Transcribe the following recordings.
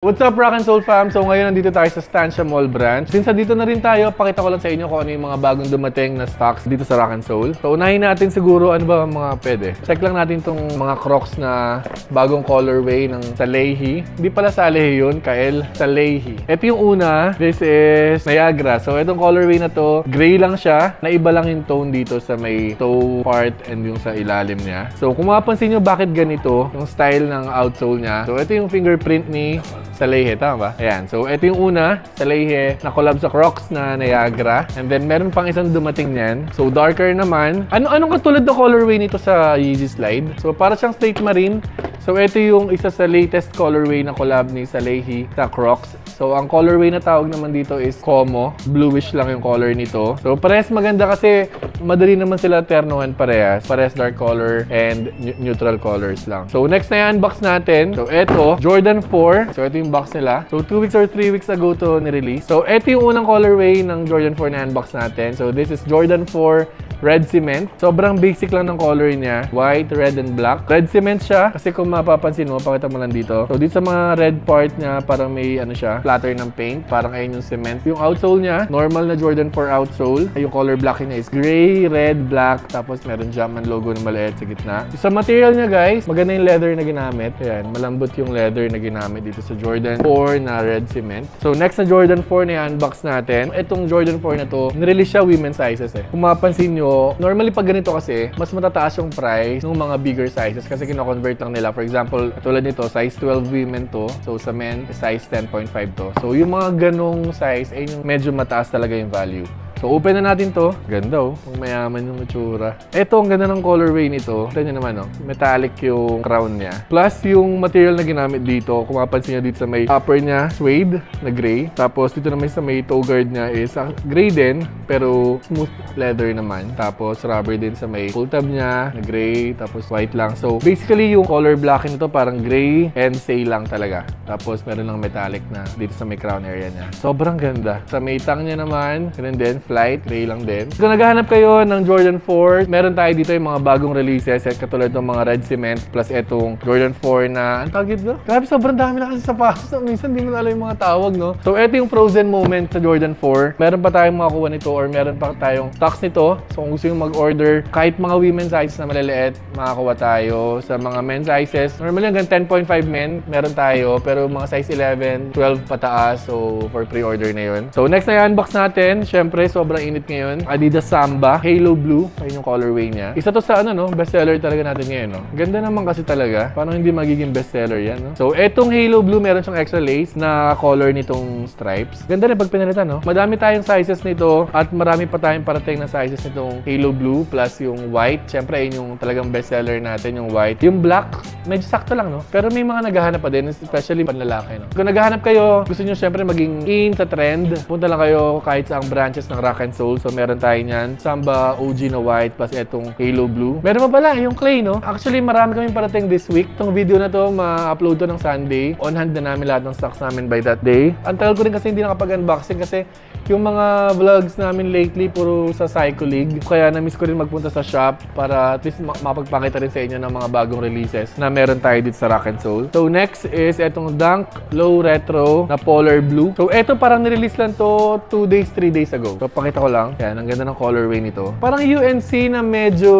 What's up, Rock and Soul fam? So ngayon nandito tayo sa Stantia Mall branch. Since dito na rin tayo, pakita ko lang sa inyo kung ano yung mga bagong dumating na stocks dito sa Rock and Soul. So unahin natin siguro ano ba mga pwede. Check lang natin tong mga Crocs na bagong colorway ng Salehi. Hindi pala Salehi yun, Kael. Salehi. Ito yung una, this is Niagara. So itong colorway na to, gray lang siya. Naiba lang yung tone dito sa may toe part and yung sa ilalim niya. So kung mapapansin nyo bakit ganito, yung style ng outsole niya. So ito yung fingerprint ni Salehi, tama ba? Ayan. So, ito yung una, Salehi, na collab sa Crocs na Niagara. And then, meron pang isang dumating niyan. So, darker naman. Anong katulad ng colorway nito sa Yeezy Slide? So, para siyang State Marine. So, ito yung isa sa latest colorway na collab ni Salehi sa Crocs. So, ang colorway na tawag naman dito is Como. Bluish lang yung color nito. So, parehas maganda kasi madali naman sila ternuhan parehas. Parehas dark color and neutral colors lang. So, next na i-unbox natin. So, ito, Jordan 4. So, ito yung box nila. So, 2 weeks or 3 weeks ago to ni-release. So, ito yung unang colorway ng Jordan 4 na unbox natin. So, this is Jordan 4 Red Cement. Sobrang basic lang ng color niya. White, red, and black. Red Cement siya. Kasi kung mapapansin mo, pakita mo lang dito. So, dito sa mga red part niya, parang may ano siya, platter ng paint. Parang ayun yung cement. Yung outsole niya, normal na Jordan 4 outsole. Yung color blocking niya is gray, red, black. Tapos meron Jumpman logo na maliit sa gitna. Sa material niya, guys, maganda yung leather na ginamit. Ayan, malambot yung leather na ginamit dito sa Jordan 4 na red cement. So, next na Jordan 4 na i-unbox natin. Itong Jordan 4 na to, nirelease siya women's sizes eh. Kung mapapansin nyo, normally pag ganito kasi, mas matataas yung price ng mga bigger sizes kasi kino-convert lang nila. For example, tulad nito, size 12 women to. So, sa men, size 10.5 to. So, yung mga ganong size, ay yung medyo mataas talaga yung value. So, open na natin to. Ganda oh. Kung mayaman yung matsura. Ito, ang ganda ng colorway nito. Ito nyo naman oh. Metallic yung crown niya. Plus, yung material na ginamit dito. Kung mapansin nyo dito sa may upper niya, suede na gray. Tapos, dito naman sa may toe guard niya is gray din. Pero, smooth leather naman. Tapos, rubber din sa may pull tab niya na gray. Tapos, white lang. So, basically, yung color blocking nito parang gray and say lang talaga. Tapos, meron lang metallic na dito sa may crown area niya. Sobrang ganda. Sa may tang niya naman, ganun din. Flight, gray lang din. Kung naghahanap kayo ng Jordan 4, meron tayo dito yung mga bagong releases katulad ng mga red cement plus itong Jordan 4 na, ang tawag ito? Grabe, sobrang dami na kasi sapatos. Minsan hindi mo alam yung mga tawag, no? So, ito yung frozen moment sa Jordan 4. Meron pa tayong makakuha nito or meron pa tayong stocks nito. So, kung gusto yung mag-order, kahit mga women's sizes na maliliit, makakuha tayo. Sa mga men's sizes, normally hanggang 10.5 men, meron tayo. Pero mga size 11, 12 pataas. So, for pre-order na yun. So, next na i-unbox natin, syempre, sobrang init ngayon. Adidas Samba, Halo Blue. Ayun yung colorway niya. Isa to sa no? Bestseller talaga natin ngayon, no? Ganda naman kasi talaga. Paano hindi magiging bestseller yan, no? So, etong Halo Blue, meron siyang extra lace na color nitong stripes. Ganda rin pag pinalitan, no? Madami tayong sizes nito at marami pa tayong parating na sizes nitong Halo Blue plus yung white. Siyempre, ayun yung talagang bestseller natin, yung white. Yung black, medyo sakto lang, no? Pero may mga naghahanap pa din, especially panlalaki, no? Kung naghahanap kayo, gusto nyo siyempre maging in sa trend, punta lang kayo kahit sa ang branches ng Rock and Soul. So, meron tayo niyan. Samba OG na white plus etong Halo Blue. Meron pa pala yung clay, no? Actually, marami kaming parating this week. Itong video na to, ma-upload to ng Sunday. On hand na namin lahat ng stocks namin by that day. Ang tagal ko rin kasi hindi nakapag-unboxing kasi yung mga vlogs namin lately, puro sa Psycho League. Kaya na-miss ko rin magpunta sa shop para at least mapagpakita rin sa inyo ng mga bagong releases na meron tayo dito sa Rock and Soul. So, next is etong Dunk Low Retro na Polar Blue. So, eto parang nirelease lang to 2 days, 3 days ago. So, pakita ko lang. Yan, ang ganda ng colorway nito. Parang UNC na medyo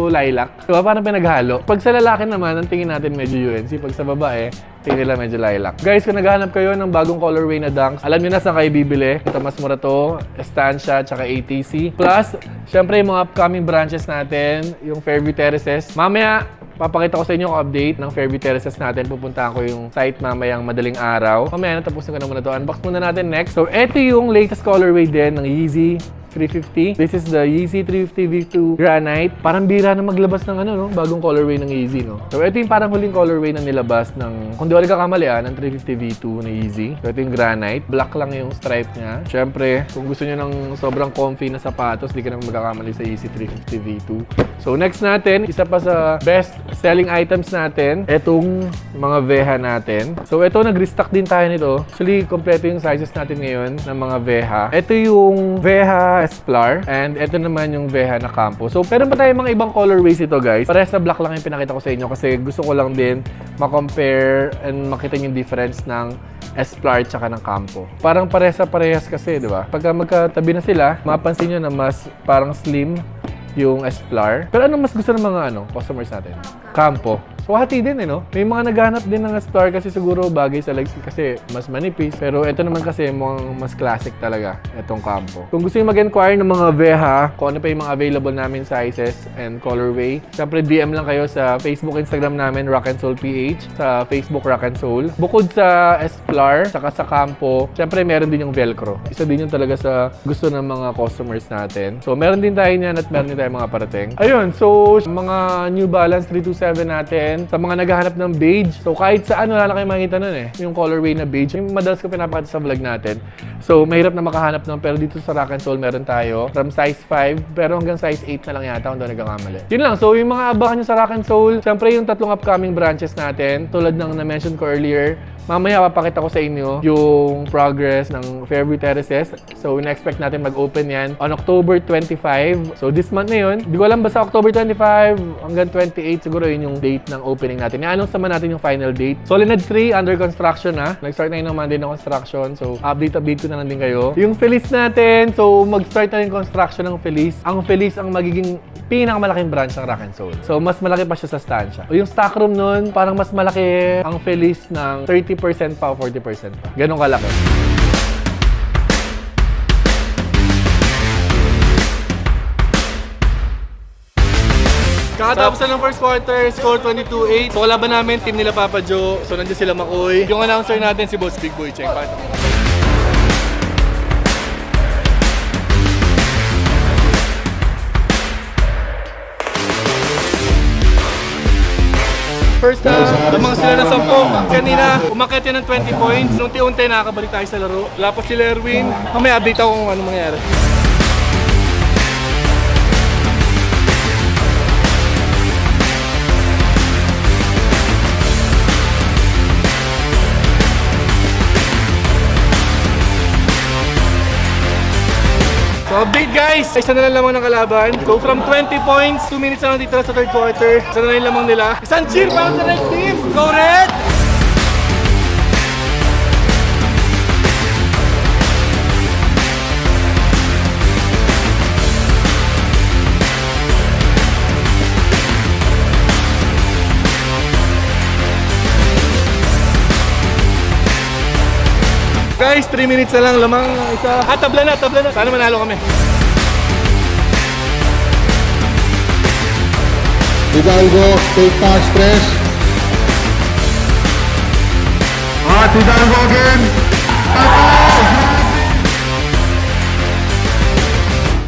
lilac. Diba? Parang pinaghalo. Pag sa lalaki naman, ang tingin natin medyo UNC. Pag sa babae, tingin nila medyo lilac. Guys, kung naghahanap kayo ng bagong colorway na Dunks, alam nyo na saan kayo bibili. Ito, mas mura to. Estancia, tsaka ATC. Plus, syempre yung mga upcoming branches natin, yung Fairview Terraces. Mamaya, papakita ko sa inyo ang update ng Fairview Terraces natin. Pupuntahan ko yung site mamayang madaling araw. Mamaya, natapusin ko na muna to. Unbox muna natin next. So, ito yung latest colorway din ng Yeezy 350. This is the Yeezy 350 V2 Granite. Parang bira na maglabas ng no? Bagong colorway ng Yeezy, no? So, ito yung parang huling colorway na nilabas ng, kung di wala kakamali, ng 350 V2 na Yeezy. So, ito yung Granite. Black lang yung stripe niya. Siyempre, kung gusto nyo ng sobrang comfy na sapatos, di ka naman magkakamali sa Yeezy 350 V2. So, next natin, isa pa sa best selling items natin, itong mga Veha natin. So, ito, nag-restock din tayo nito. Actually, kompleto yung sizes natin ngayon ng mga Veha. Ito yung Veha Esplar. And ito naman yung Veha na Campo. So, meron pa tayong mga ibang colorways ito, guys. Parehas na black lang yung pinakita ko sa inyo kasi gusto ko lang din ma-compare and makita yung difference ng Esplar tsaka ng Campo. Parang parehas kasi, di ba? Pagka magkatabi na sila, mapansin nyo na mas parang slim yung Esplar. Pero ano mas gusto ng mga customers natin? Campo. So, hati din no? May mga naghanap din ng Esplar kasi siguro bagay sa legs kasi mas manipis. Pero ito naman kasi mas classic talaga, itong Campo. Kung gusto nyo mag-inquire ng mga Veha, kung ano pa yung mga available namin sizes and colorway, syempre DM lang kayo sa Facebook, Instagram namin, Rock and Soul PH, sa Facebook Rock and Soul. Bukod sa Esplar, saka sa Campo, syempre meron din yung Velcro. Isa din yung talaga sa gusto ng mga customers natin. So, meron din tayo niyan at meron din tayo mga parating. Ayun, so mga New Balance 327 natin, sa mga naghahanap ng beige. So, kahit saan wala na kayo makikita nun yung colorway na beige. Yung madalas ko pinapakita sa vlog natin. So, mahirap na makahanap nun. Pero dito sa Rock and Soul, meron tayo from size 5, pero hanggang size 8 na lang yata kung doon nagkakamali. Yun lang. So, yung mga abangan nyo sa Rock and Soul, syempre yung tatlong upcoming branches natin, tulad ng na-mention ko earlier, mamaya papakita ko sa inyo yung progress ng Fairview Terraces. So, in-expect natin mag-open yan on October 25. So, this month na yun. Hindi ko alam ba sa October 25 hanggang 28 siguro yun yung date ng opening natin. I-announce naman natin yung final date. Solined 3 under construction na. Nag-start na yun ng Monday ng construction. So, update ko na lang din kayo. Yung Feliz natin. So, mag-start na yung construction ng Feliz. Ang Feliz ang magiging pinakamalaking branch ng Rock and Soul. So, mas malaki pa siya sa Estancia. O yung stock room nun, parang mas malaki ang Feliz ng 30% pa o 40% pa. Ganun kalaki. Kakatapos na ng first quarter, score 22-8. So, kalaban namin, team nila Papa Joe. So, nandiyan sila Makoy. Yung announcer natin, si Boss Big Boy. Check pa ito. First half, lamang sila ng 10. Kanina, umakyat yan ng 20 points. Nung unti-unti, nakakabalik tayo sa laro. Wala pa sila Erwin. Mamaya update ako kung ano mangyari. So, update guys! Isa na lang lamang ng kalaban. So, from 20 points, 2 minutes na lang dito sa third quarter. Isa na lang lamang nila. Isang cheer para sa Red Team! Go Red! Guys, 3 minutes na lang lamang isa. Tabla na. Sana manalo kami. Hidalgo, take pass, press. Hidalgo again.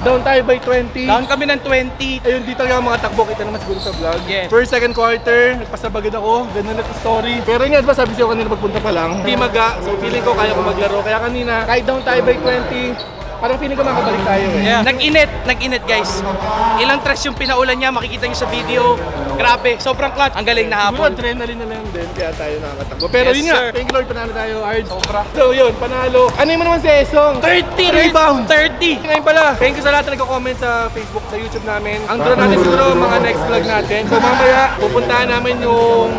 Down tayo by 20. Down kami ng 20. Ayun, dito talaga ang mga takbo. Kita naman siguro sa vlog. Yes. First, second quarter, nagpasabagad ako. Ganun lang story. Pero yun, sabi siya kanina pagpunta pa lang. Hindi maga. So, feeling ko kaya ko maglaro. Kaya kanina, kahit down tayo by 20, parang feeling ko makabalik tayo Yeah. Nag-init guys. Ilang trash yung pinaulan niya, makikita niyo sa video. Grabe, sobrang clutch. Ang galing na Siguro hapon. adrenaline na lang din, kaya tayo nakakatakbo. Pero Yes, yun nga, sir. thank you Lord, panalo tayo, Arj. So yun, panalo. Ano mo naman si Esong? 30 Rebound. 30. Ngayon pala, thank you sa lahat na nagko-comment sa Facebook, sa YouTube namin. Ang draw natin siguro mga next vlog natin. So mamaya, pupuntahan namin yung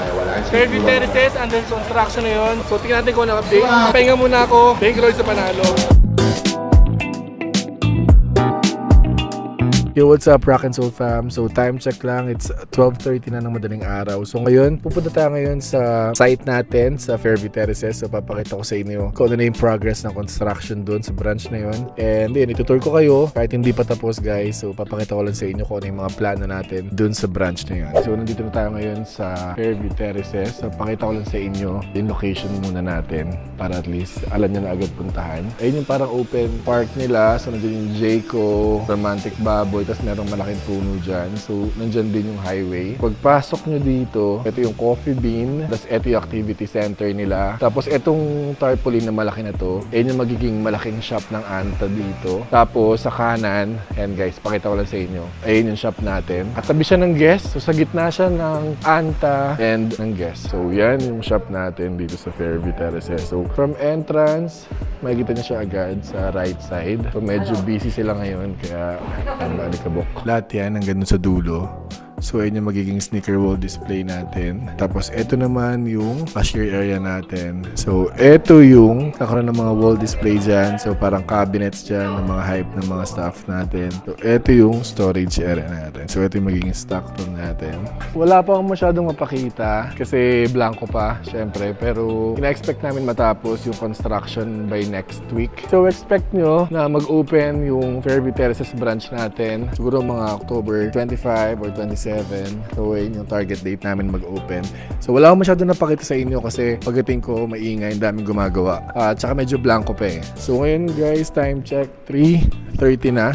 Fairview Terraces, under construction na yun. So tingnan natin kung ano update. Pahinga muna ako. Thank you Lord sa panalo. Yo, what's up, Rock and Soul fam? So, time check lang. It's 12:30 na ng madaling araw. So, ngayon, pupunta tayo ngayon sa site natin sa Fairview Terraces. So, papakita ko sa inyo kung ano na yung progress ng construction doon sa branch na yun. And yun, itutur ko kayo kahit hindi pa tapos, guys. So, papakita ko lang sa inyo kung ano yung mga plano natin doon sa branch na yun. So, nandito na tayo ngayon sa Fairview Terraces. So, pakita ko lang sa inyo yung location muna natin para at least alam nyo na agad puntahan. Ayun yung parang open park nila. So, nandun yung Jayco, Romantic Baboy, tapos merong malaking puno dyan. So, nandyan din yung highway. Pagpasok nyo dito, ito yung Coffee Bean, tapos ito yung activity center nila. Tapos, itong tarpaulin na malaki na to, ayun yung magiging malaking shop ng Anta dito. Tapos, sa kanan, ayan guys, pakita ko lang sa inyo. Ayun yung shop natin. Katabi siya ng Guest. So, sa gitna siya ng Anta and ng Guest. So, yan yung shop natin dito sa Fairview Terraces. So, from entrance, makikita niyo siya agad sa right side. So, medyo busy sila ngayon, kaya kabok. Lahat yan hanggang sa dulo. So, ayun yung magiging sneaker wall display natin. Tapos, ito naman yung cashier area natin. So, ito yung kakaroon ng mga wall display dyan. So, parang cabinets dyan ng mga hype ng mga stuff natin. So, ito yung storage area natin. So, ito yung magiging stock room natin. Wala pa akong masyadong mapakita kasi blanco pa, syempre. Pero, ina-expect namin matapos yung construction by next week. So, expect nyo na mag-open yung Fairview Terraces branch natin. Siguro mga October 25 or 27. So, yun yung target date namin mag-open. So, wala akong masyado napakita sa inyo kasi pagdating ko, maingay, ang daming gumagawa. Tsaka medyo blanco pa eh. So, ngayon guys, time check, 3:30 na.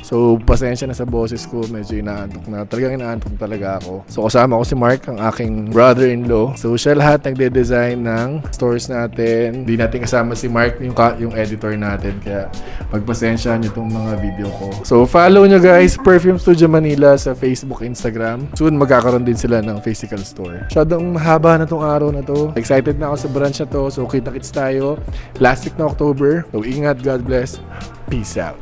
So, pasensya na sa boses ko. Medyo inaantok na. Talagang inaantok talaga ako. So, kasama ko si Mark, ang aking brother-in-law. So, siya lahat nagde-design ng stores natin. Hindi natin kasama si Mark, yung editor natin. Kaya, pagpasensya nyo itong mga video ko. So, follow nyo guys, Perfume Studio Manila sa Facebook, Instagram. Soon, magkakaroon din sila ng physical store. Masyadong mahaba na tong araw na to. Excited na ako sa branch na to. So, kita-kits tayo. Last week na October. So, ingat. God bless. Peace out.